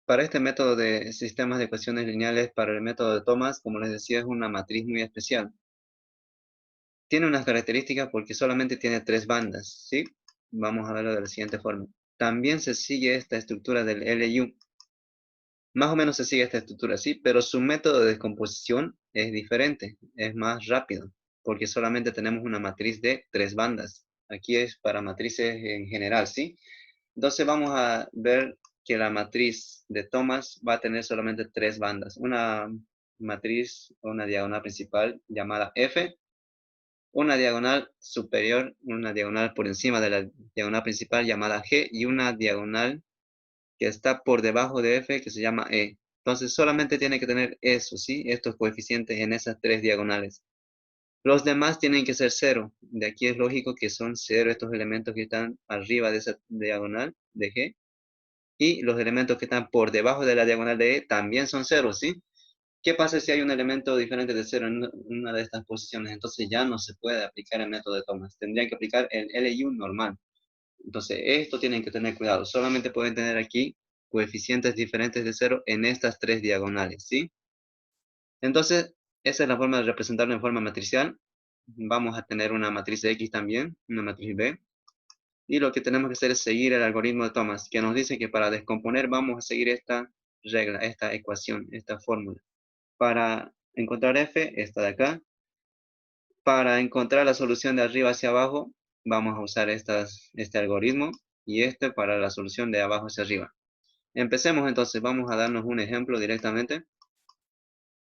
Para este método de sistemas de ecuaciones lineales, para el método de Thomas, como les decía, es una matriz muy especial. Tiene unas características porque solamente tiene tres bandas, ¿sí? Vamos a verlo de la siguiente forma. También se sigue esta estructura del LU. Más o menos se sigue esta estructura, ¿sí? Pero su método de descomposición es diferente, es más rápido, porque solamente tenemos una matriz de tres bandas. Aquí es para matrices en general, ¿sí? Entonces vamos a ver que la matriz de Thomas va a tener solamente tres bandas. Una matriz o una diagonal principal llamada F, una diagonal superior, una diagonal por encima de la diagonal principal llamada G y una diagonal que está por debajo de F que se llama E. Entonces solamente tiene que tener eso, ¿sí? Estos coeficientes en esas tres diagonales. Los demás tienen que ser cero. De aquí es lógico que son cero estos elementos que están arriba de esa diagonal de G. Y los elementos que están por debajo de la diagonal de E también son ceros, ¿sí? ¿Qué pasa si hay un elemento diferente de cero en una de estas posiciones? Entonces ya no se puede aplicar el método de Thomas. Tendrían que aplicar el LU normal. Entonces esto tienen que tener cuidado. Solamente pueden tener aquí coeficientes diferentes de cero en estas tres diagonales, ¿sí? Entonces, esa es la forma de representarlo en forma matricial. Vamos a tener una matriz X también, una matriz B. Y lo que tenemos que hacer es seguir el algoritmo de Thomas, que nos dice que para descomponer vamos a seguir esta regla, esta ecuación, esta fórmula. Para encontrar f, esta de acá. Para encontrar la solución de arriba hacia abajo, vamos a usar este algoritmo y este para la solución de abajo hacia arriba. Empecemos entonces, vamos a darnos un ejemplo directamente.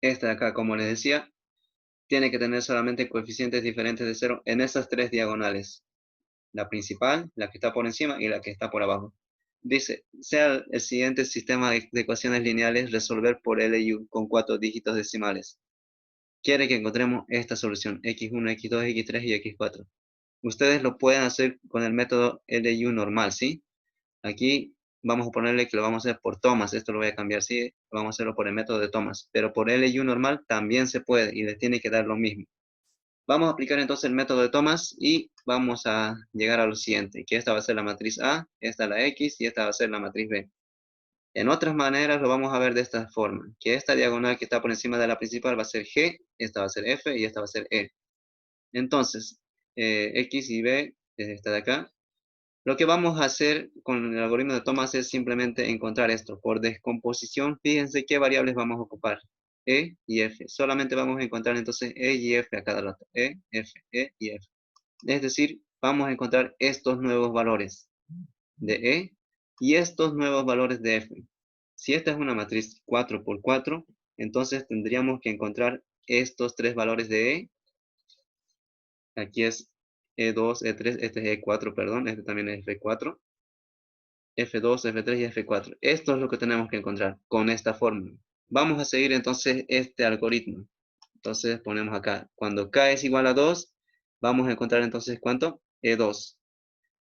Esta de acá, como les decía, tiene que tener solamente coeficientes diferentes de cero en esas tres diagonales. La principal, la que está por encima y la que está por abajo. Dice, sea el siguiente sistema de ecuaciones lineales resolver por LU con 4 dígitos decimales. Quiere que encontremos esta solución, x1, x2, x3 y x4. Ustedes lo pueden hacer con el método LU normal, ¿sí? Aquí vamos a ponerle que lo vamos a hacer por Thomas, esto lo voy a cambiar, ¿sí? Vamos a hacerlo por el método de Thomas, pero por LU normal también se puede y les tiene que dar lo mismo. Vamos a aplicar entonces el método de Thomas y vamos a llegar a lo siguiente, que esta va a ser la matriz A, esta la X y esta va a ser la matriz B. En otras maneras lo vamos a ver de esta forma, que esta diagonal que está por encima de la principal va a ser G, esta va a ser F y esta va a ser E. Entonces, X y B es esta de acá. Lo que vamos a hacer con el algoritmo de Thomas es simplemente encontrar esto. Por descomposición, fíjense qué variables vamos a ocupar. E y F. Solamente vamos a encontrar entonces E y F a cada rato. E y F. Es decir, vamos a encontrar estos nuevos valores de E y estos nuevos valores de F. Si esta es una matriz 4 por 4, entonces tendríamos que encontrar estos tres valores de E. Aquí es E2, E3, este es E4, perdón, este también es F4. F2, F3 y F4. Esto es lo que tenemos que encontrar con esta fórmula. Vamos a seguir entonces este algoritmo. Entonces ponemos acá, cuando K es igual a 2, vamos a encontrar entonces ¿cuánto? E2.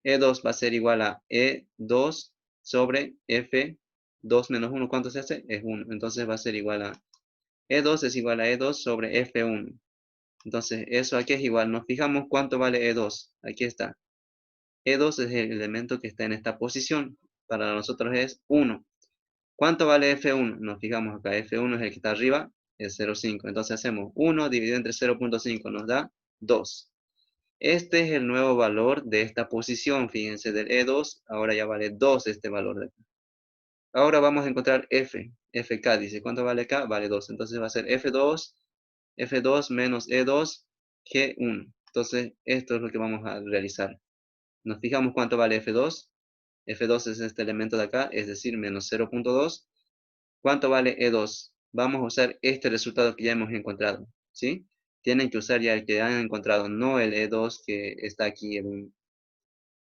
E2 va a ser igual a E2 sobre F2 menos 1. ¿Cuánto se hace? Es 1. Entonces va a ser igual a E2 es igual a E2 sobre F1. Entonces eso aquí es igual. Nos fijamos cuánto vale E2. Aquí está. E2 es el elemento que está en esta posición. Para nosotros es 1. ¿Cuánto vale F1? Nos fijamos acá. F1 es el que está arriba, es 0,5. Entonces hacemos 1 dividido entre 0,5 nos da 2. Este es el nuevo valor de esta posición. Fíjense, del E2 ahora ya vale 2 este valor de acá. Ahora vamos a encontrar F. FK dice, ¿cuánto vale K? Vale 2. Entonces va a ser F2 menos E2, G1. Entonces esto es lo que vamos a realizar. Nos fijamos cuánto vale F2. F2 es este elemento de acá, es decir, menos 0,2. ¿Cuánto vale E2? Vamos a usar este resultado que ya hemos encontrado, ¿sí? Tienen que usar ya el que han encontrado, no el E2 que está aquí.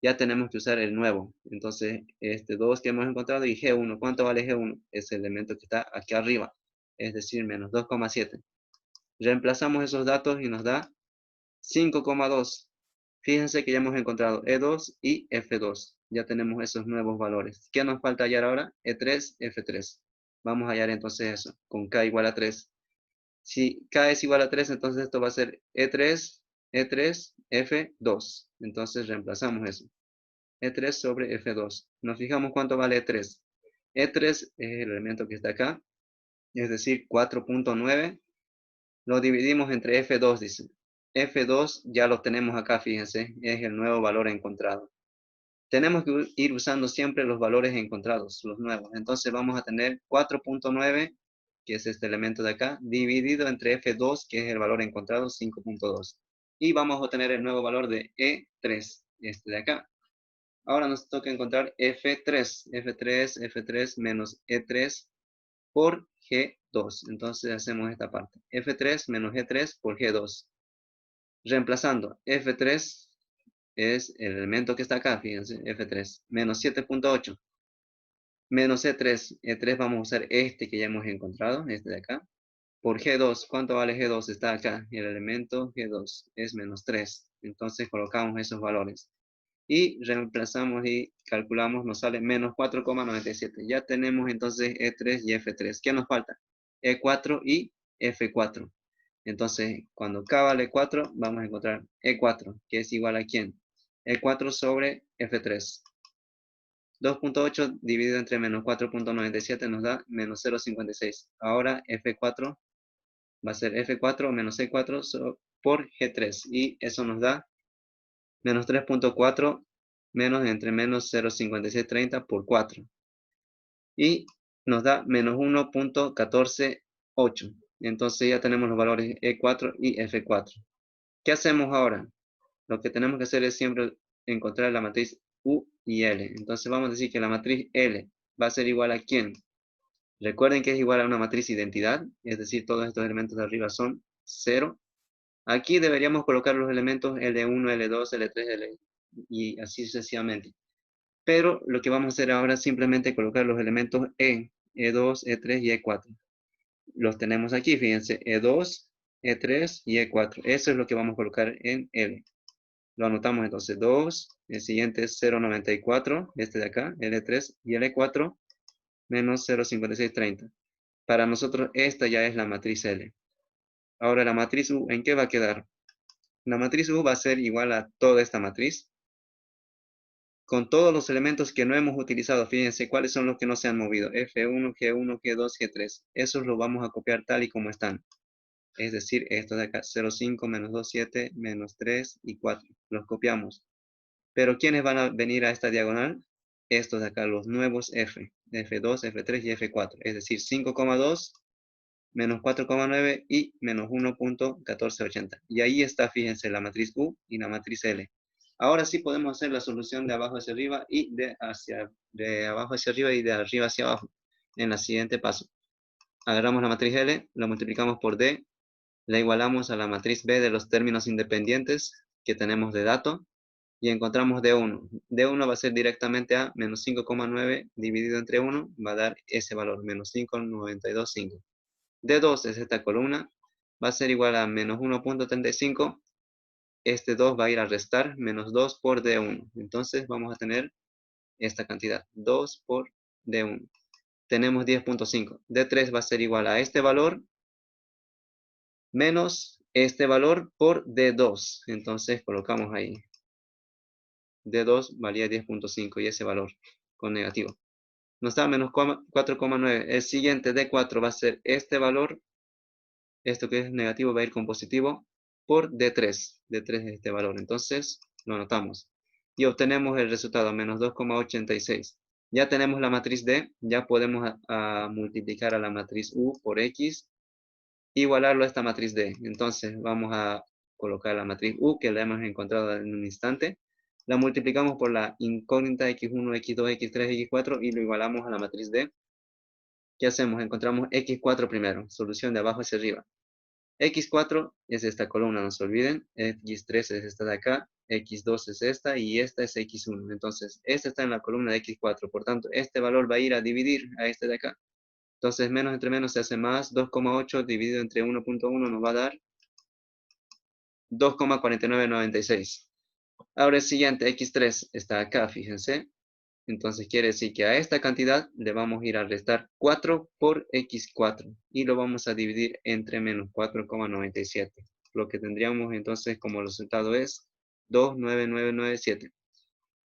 Ya tenemos que usar el nuevo. Entonces, este 2 que hemos encontrado y G1. ¿Cuánto vale G1? Es el elemento que está aquí arriba, es decir, menos 2,7. Reemplazamos esos datos y nos da 5,2. Fíjense que ya hemos encontrado E2 y F2. Ya tenemos esos nuevos valores. ¿Qué nos falta hallar ahora? E3, F3. Vamos a hallar entonces eso, con K igual a 3. Si K es igual a 3, entonces esto va a ser E3, E3, F2. Entonces reemplazamos eso. E3 sobre F2. Nos fijamos cuánto vale E3. E3 es el elemento que está acá, es decir, 4.9. Lo dividimos entre F2, dice. F2 ya lo tenemos acá, fíjense, es el nuevo valor encontrado. Tenemos que ir usando siempre los valores encontrados, los nuevos. Entonces vamos a tener 4.9, que es este elemento de acá, dividido entre F2, que es el valor encontrado, 5.2. Y vamos a obtener el nuevo valor de E3, este de acá. Ahora nos toca encontrar F3, F3 menos E3 por G2. Entonces hacemos esta parte. F3 menos G3 por G2. Reemplazando, F3 es el elemento que está acá, fíjense, F3, menos 7.8. Menos E3, E3 vamos a usar este que ya hemos encontrado, este de acá. Por G2, ¿cuánto vale G2? Está acá, el elemento G2 es menos 3. Entonces colocamos esos valores. Y reemplazamos y calculamos, nos sale menos 4,97. Ya tenemos entonces E3 y F3. ¿Qué nos falta? E4 y F4. Entonces, cuando K vale 4, vamos a encontrar E4, que es igual a ¿quién? E4 sobre F3. 2.8 dividido entre menos 4.97 nos da menos 0.56. Ahora F4 va a ser F4 menos E4 por G3. Y eso nos da menos 3.4 menos entre menos 0.5630 por 4. Y nos da menos 1.148. Entonces ya tenemos los valores E4 y F4. ¿Qué hacemos ahora? Lo que tenemos que hacer es siempre encontrar la matriz U y L. Entonces vamos a decir que la matriz L va a ser igual a ¿quién? Recuerden que es igual a una matriz identidad, es decir, todos estos elementos de arriba son 0. Aquí deberíamos colocar los elementos L1, L2, L3, L y así sucesivamente. Pero lo que vamos a hacer ahora es simplemente colocar los elementos E, E2, E3 y E4. Los tenemos aquí, fíjense, E2, E3 y E4. Eso es lo que vamos a colocar en L. Lo anotamos entonces 2, el siguiente es 0.94, este de acá, L3 y L4 menos 0.5630. Para nosotros esta ya es la matriz L. Ahora la matriz U, ¿en qué va a quedar? La matriz U va a ser igual a toda esta matriz, con todos los elementos que no hemos utilizado. Fíjense cuáles son los que no se han movido. F1, G1, G2, G3. Esos los vamos a copiar tal y como están. Es decir, estos de acá, 0,5, menos 2, 7, menos 3 y 4. Los copiamos. Pero ¿quiénes van a venir a esta diagonal? Estos de acá, los nuevos F. F2, F3 y F4. Es decir, 5,2, menos 4,9 y menos 1.1480. Y ahí está, fíjense, la matriz U y la matriz L. Ahora sí podemos hacer la solución de abajo hacia arriba y de abajo hacia arriba y de arriba hacia abajo. En la siguiente paso. Agarramos la matriz L, la multiplicamos por D, la igualamos a la matriz B de los términos independientes que tenemos de dato y encontramos D1. D1 va a ser directamente a menos 5,9 dividido entre 1, va a dar ese valor, menos 5,925. D2 es esta columna, va a ser igual a menos 1.35. Este 2 va a ir a restar menos 2 por D1. Entonces vamos a tener esta cantidad, 2 por D1. Tenemos 10.5. D3 va a ser igual a este valor menos este valor por D2. Entonces colocamos ahí. D2 valía 10.5 y ese valor con negativo. Nos da menos 4,9. El siguiente D4 va a ser este valor. Esto que es negativo va a ir con positivo por D3. D3 es este valor. Entonces lo anotamos. Y obtenemos el resultado, menos 2,86. Ya tenemos la matriz D. Ya podemos multiplicar a la matriz U por X. Igualarlo a esta matriz D. Entonces vamos a colocar la matriz U que la hemos encontrado en un instante. La multiplicamos por la incógnita X1, X2, X3, X4 y lo igualamos a la matriz D. ¿Qué hacemos? Encontramos X4 primero. Solución de abajo hacia arriba. X4 es esta columna, no se olviden. X3 es esta de acá. X2 es esta y esta es X1. Entonces, esta está en la columna de X4. Por tanto, este valor va a ir a dividir a este de acá. Entonces, menos entre menos se hace más. 2,8 dividido entre 1.1 nos va a dar 2,4996. Ahora el siguiente, X3 está acá, fíjense. Entonces quiere decir que a esta cantidad le vamos a ir a restar 4 por X4 y lo vamos a dividir entre menos 4,97. Lo que tendríamos entonces como resultado es 29997.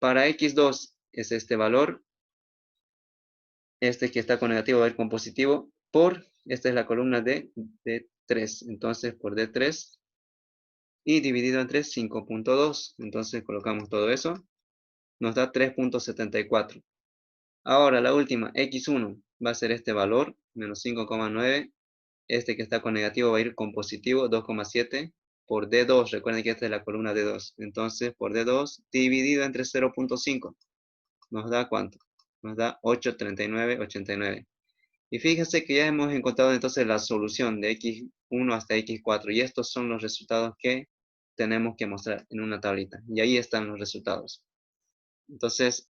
Para X2 es este valor Este que está con negativo va a ir con positivo por, esta es la columna de D3. Entonces, por D3 y dividido entre 5.2. Entonces, colocamos todo eso. Nos da 3.74. Ahora, la última, x1 va a ser este valor, menos 5,9. Este que está con negativo va a ir con positivo, 2,7 por D2. Recuerden que esta es la columna D2. Entonces, por D2 dividido entre 0.5. ¿Nos da cuánto? Nos da 8,39,89. Y fíjense que ya hemos encontrado entonces la solución de x1 hasta x4. Y estos son los resultados que tenemos que mostrar en una tablita. Y ahí están los resultados. Entonces,